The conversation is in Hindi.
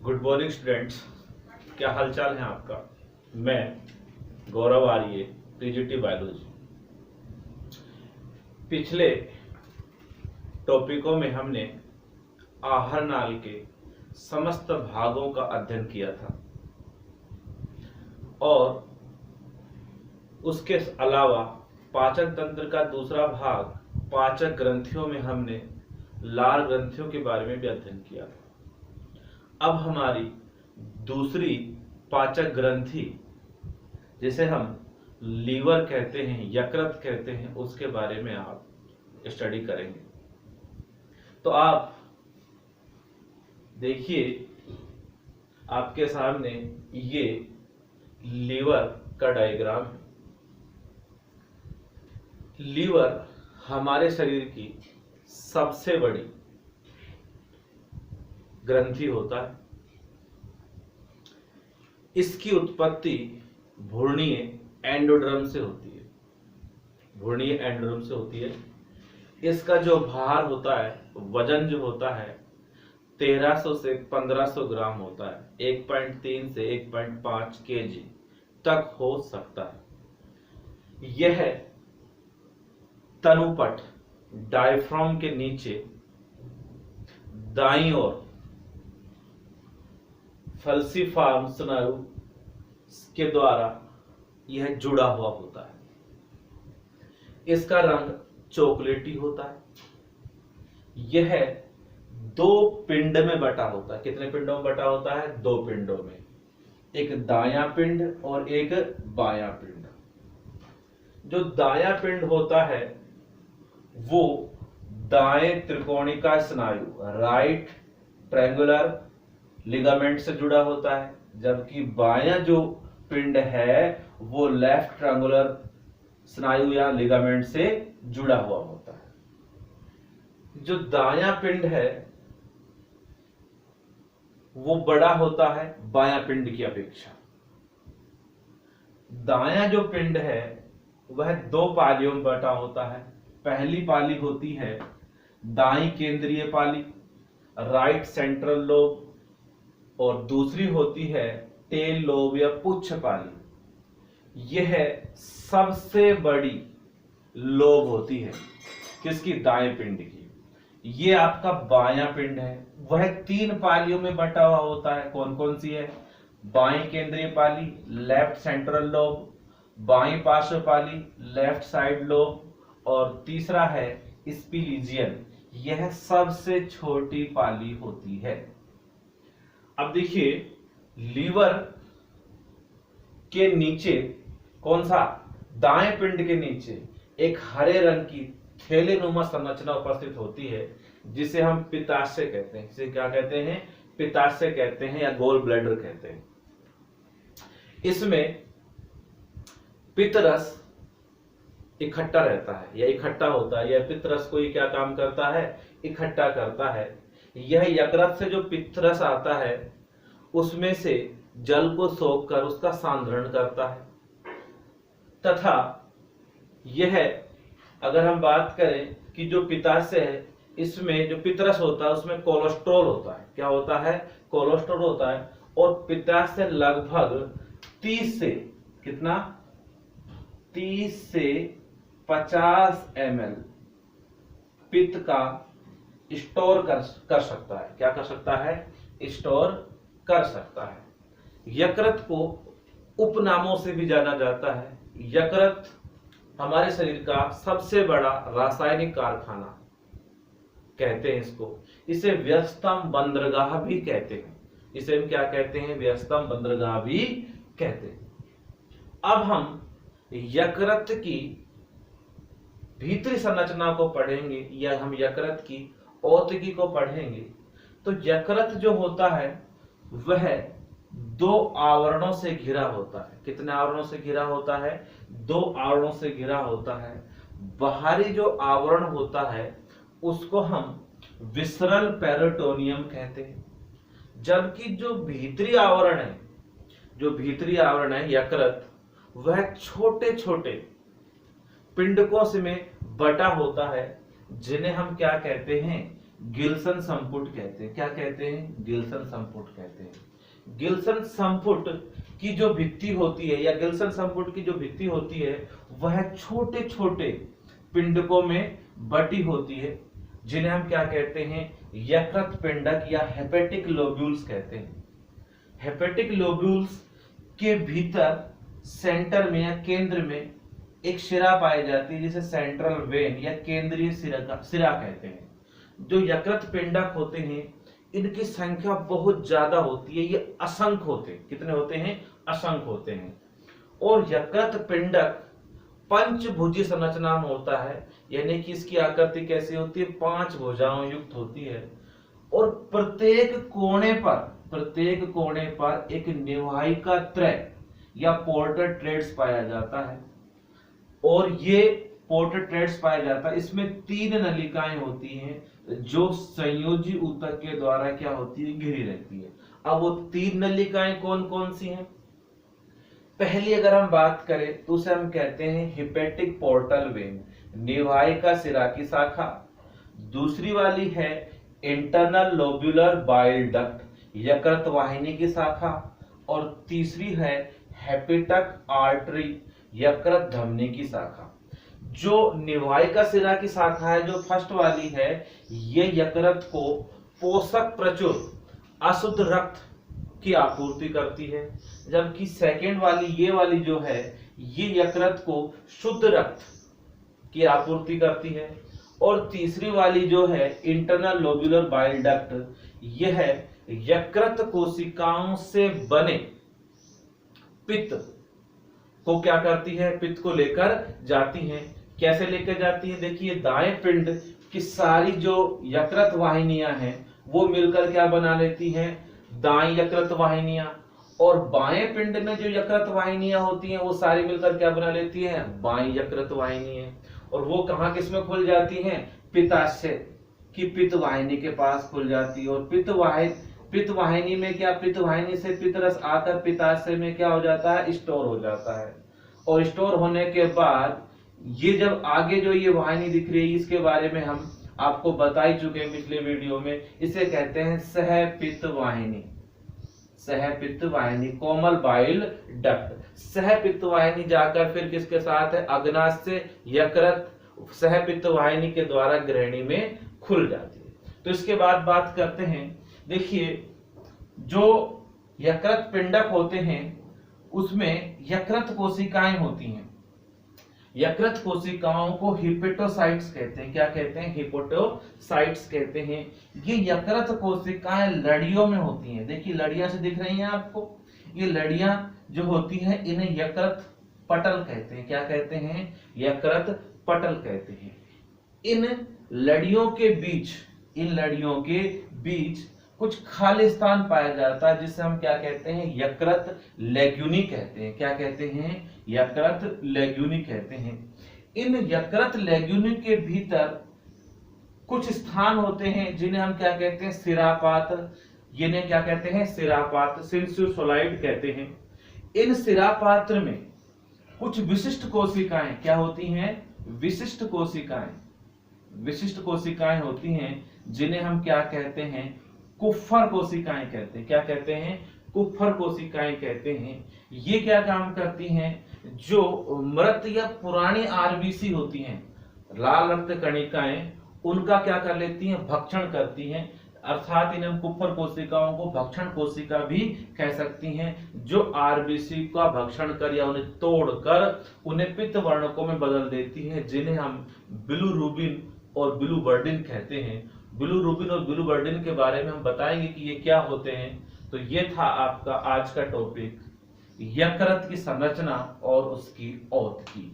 गुड मॉर्निंग स्टूडेंट्स, क्या हालचाल है आपका। मैं गौरव आर्य, पीजीटी बायोलॉजी। पिछले टॉपिकों में हमने आहार नाल के समस्त भागों का अध्ययन किया था और उसके अलावा पाचन तंत्र का दूसरा भाग पाचक ग्रंथियों में हमने लार ग्रंथियों के बारे में भी अध्ययन किया था। अब हमारी दूसरी पाचक ग्रंथि, जिसे हम लीवर कहते हैं, यकृत कहते हैं, उसके बारे में आप स्टडी करेंगे। तो आप देखिए, आपके सामने ये लीवर का डायग्राम है। लीवर हमारे शरीर की सबसे बड़ी ग्रंथि होता है। इसकी उत्पत्ति भ्रूणीय एंडोड्रम से होती है। भ्रूणीय एंडोड्रम से होती है। इसका जो भार होता है, वजन जो होता है 1300 से 1500 ग्राम होता है। 1.3 से 1.5 केजी तक हो सकता है। यह तनुपट डायफ्राम के नीचे दाईं ओर फल्सीफार्म स्नायु के द्वारा यह जुड़ा हुआ होता है। इसका रंग चॉकलेटी होता है। यह दो पिंड में बटा होता है। कितने पिंडों में बटा होता है? दो पिंडों में, एक दायां पिंड और एक बायां पिंड। जो दायां पिंड होता है वो दाएं त्रिकोणिका स्नायु, राइट ट्रायंगुलर लिगामेंट से जुड़ा होता है, जबकि बायां जो पिंड है वो लेफ्ट ट्रायंगुलर स्नायु या लिगामेंट से जुड़ा हुआ होता है। जो दायां पिंड है वो बड़ा होता है बायां पिंड की अपेक्षा। दायां जो पिंड है वह दो पालियों में बटा होता है। पहली पाली होती है दाईं केंद्रीय पाली, राइट सेंट्रल लोब, और दूसरी होती है टेल लोब या पुच्छ पाली। यह सबसे बड़ी लोब होती है किसकी? दाएं पिंड की। यह आपका बायां पिंड है, वह तीन पालियों में बटा हुआ होता है। कौन कौन सी है? बाईं केंद्रीय पाली, लेफ्ट सेंट्रल लोब, बाईं पार्श्व पाली, लेफ्ट साइड लोब, और तीसरा है स्पिलिजियन। यह सबसे छोटी पाली होती है। अब देखिए, लीवर के नीचे कौन सा? दाएं पिंड के नीचे एक हरे रंग की थैलेनुमा संरचना उपस्थित होती है, जिसे हम पित्ताशय कहते हैं। इसे क्या कहते हैं? पित्ताशय कहते हैं या गोल ब्लैडर कहते हैं। इसमें पित्तरस इकट्ठा रहता है या इकट्ठा होता है। यह पित्तरस को क्या काम करता है? इकट्ठा करता है। यह यकृत से जो पित्तरस आता है उसमें से जल को सोखकर उसका सांद्रण करता है, तथा यह, अगर हम बात करें कि जो पित्ताशय है, इसमें जो पित्तरस होता है उसमें कोलेस्ट्रॉल होता है। क्या होता है? कोलेस्ट्रॉल होता है। और पित्ताशय लगभग 30 से कितना? 30 से 50 ml पित्त का स्टोर कर सकता है। क्या कर सकता है? स्टोर कर सकता है। यकृत को उपनामों से भी जाना जाता है। यकृत हमारे शरीर का सबसे बड़ा रासायनिक कारखाना कहते हैं इसको। इसे व्यस्तम बंदरगाह भी कहते हैं। इसे हम क्या कहते हैं? व्यस्तम बंदरगाह भी कहते हैं। अब हम यकृत की भीतरी संरचना को पढ़ेंगे या हम यकृत की औतकी को पढ़ेंगे। तो यकृत जो होता है वह दो आवरणों से घिरा होता है। कितने आवरणों से घिरा होता है? दो आवरणों से घिरा होता है। बाहरी जो आवरण होता है उसको हम विसरल पेरिटोनियम कहते हैं, जबकि जो भीतरी आवरण है यकृत, वह छोटे छोटे पिंडकों से में बटा होता है, जिन्हें हम क्या कहते हैं? गिल्सन संपुट कहते हैं। क्या कहते हैं? गिल्सन संपुट कहते हैं। गिल्सन संपुट की जो भित्ति होती है या गिल्सन संपुट की जो भित्ति होती है वह छोटे छोटे पिंडकों में बटी होती है, जिन्हें हम क्या कहते हैं? यकृत पिंडक या हेपेटिक लोब्यूल्स कहते हैं। हेपेटिक लोब्यूल्स के भीतर सेंटर में या केंद्र में एक शिरा पाई जाती है जिसे सेंट्रल वेन या केंद्रीय सिरा कहते हैं। जो यकृत पिंडक होते हैं इनकी संख्या बहुत ज्यादा होती है, ये असंख्य होते हैं। कितने होते हैं? असंख्य होते हैं। और यकृत पिंडक पंचभुजी संरचना में होता है, यानी कि इसकी आकृति कैसी होती है? 5 भुजाओं युक्त होती है। और प्रत्येक कोने पर एक निवाहिका त्रय या पोर्टर ट्रेड्स पाया जाता है। और ये पोर्टर ट्रेड्स पाया जाता है, इसमें 3 नलिकाएं होती हैं जो संयोजी ऊतक के द्वारा क्या होती है? घिरी रहती है। अब वो 3 नलिकाएं कौन कौन सी हैं? पहली अगर हम बात करें तो उसे हम कहते हैं हिपेटिक पोर्टल वेन, निवाहिका सिरा की शाखा। दूसरी वाली है इंटरनल लोब्यूलर बाइल डक्ट, यकृत वाहिनी की शाखा। और तीसरी है हेपेटिक आर्टरी, यकृत धमनी की शाखा। जो निवाहिका सिरा की शाखा है, जो फर्स्ट वाली है, ये यकृत को पोषक प्रचुर अशुद्ध रक्त की आपूर्ति करती है, जबकि सेकेंड वाली ये वाली जो है ये यकृत को शुद्ध रक्त की आपूर्ति करती है। और तीसरी वाली जो है इंटरनल लोब्यूलर बाइल डक्ट, यह है यकृत कोशिकाओं से बने पित्त को क्या करती है? पित्त को लेकर जाती है। कैसे लेकर जाती है? देखिए, दाएं पिंड की सारी जो यकृत वाहिनियां हैं वो मिलकर क्या बना लेती हैं? दाएं यकृत वाहिनियां। और बाएं पिंड में जो यकृत वाहिनियां होती हैं वो सारी मिलकर क्या बना लेती हैं? बाएं यकृत वाहिनी। और वो कहाँ किसमें खुल जाती हैं? पित्ताशय की पित्त वाहिनी के पास खुल जाती है। और पित्त वाहिनी में क्या? पित्त वाहिनी से पित्तरस आकर पित्ताशय में क्या हो जाता है? स्टोर हो जाता है। और स्टोर होने के बाद ये जब आगे जो ये वाहिनी दिख रही है इसके बारे में हम आपको बता ही चुके हैं पिछले वीडियो में। इसे कहते हैं सहपित्त वाहिनी। सहपित्त वाहिनी, कोमल बाइल डक्ट। सहपित्त वाहिनी जाकर फिर किसके साथ है? अग्नाशय यकृत सहपित्त वाहिनी के द्वारा ग्रहणी में खुल जाती है। तो इसके बाद बात करते हैं। देखिए, जो यकृत पिंडक होते हैं उसमें यकृत कोशिकाएं होती हैं। यकृत कोशिकाओं को हिपेटोसाइट्स कहते हैं। क्या कहते हैं? हिपेटोसाइट्स कहते हैं। ये यकृत कोशिकाएं लड़ियों में होती हैं। देखिए, लड़ियां से दिख रही हैं आपको। ये लड़ियां जो होती हैं इन्हें यकृत पटल कहते हैं। क्या कहते हैं? यकृत पटल कहते हैं। इन लड़ियों के बीच कुछ खाली स्थान पाया जाता है जिसे हम क्या कहते हैं? यकृत लेग्यूनी कहते हैं। क्या कहते हैं? यकृत लेग्यूनी कहते हैं। इन यकृत लेग्यूनी के भीतर कुछ स्थान होते हैं जिन्हें हम क्या कहते हैं? सिरापात्र। जिन्हें क्या कहते हैं? सिरापात्र, सिंसुसोलाइड कहते हैं। इन सिरापात्र में कुछ विशिष्ट कोशिकाएं क्या होती हैं? विशिष्ट कोशिकाएं होती हैं जिन्हें हम क्या कहते हैं? कुप्फर कोशिकाएं कहते हैं। क्या कहते हैं? कुप्फर कोशिकाएं कहते हैं। ये क्या काम करती हैं? जो मृत या पुरानी आरबीसी होती हैं, लाल रक्त कणिकाएं, उनका क्या कर लेती हैं? भक्षण करती हैं। अर्थात इन्हें हम कुप्फर कोशिकाओं को भक्षण कोशिका भी कह सकती हैं, जो आरबीसी का भक्षण कर या उन्हें तोड़कर उन्हें पित्त वर्णकों में बदल देती हैं, जिन्हें हम बिलिरुबिन और बिलिवर्डिन कहते हैं। बिलिरुबिन और बिलिवर्डिन के बारे में हम बताएंगे कि ये क्या होते हैं। तो ये था आपका आज का टॉपिक, यकृत की संरचना और उसकी औध की।